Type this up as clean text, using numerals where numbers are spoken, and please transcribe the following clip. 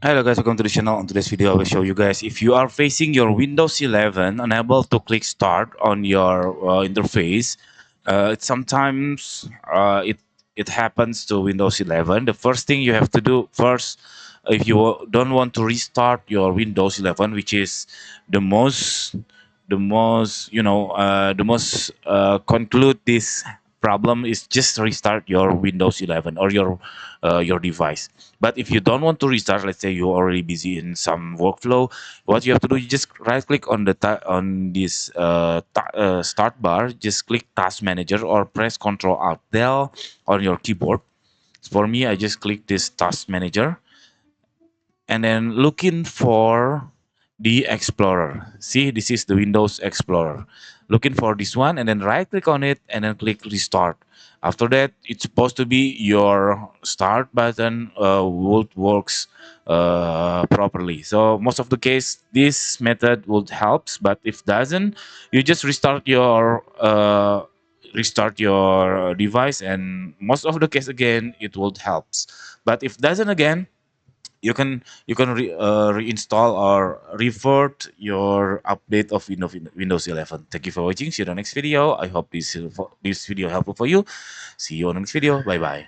Hello guys, welcome to the channel. On today's video, I will show you guys if you are facing your Windows 11 unable to click start on your interface. Sometimes it happens to Windows 11. The first thing you have to do first, if you don't want to restart your Windows 11, which is the most conclude this problem, is just restart your Windows 11 or your device. But if you don't want to restart, let's say you're already busy in some workflow, what you have to do, you just right click on on this start bar, just click Task Manager or press Ctrl Alt Del on your keyboard. For me, I just click this Task Manager and then looking for the Explorer. See, this is the Windows Explorer. Looking for this one and then right click on it and then click restart. After that, it's supposed to be your start button would works properly. So most of the case, this method would helps, but if doesn't, you just restart your device, and most of the case again it would helps. But if doesn't again, you can reinstall or revert your update of Windows 11. Thank you for watching. See you on the next video. I hope this video helpful for you. See you on the next video. Bye bye.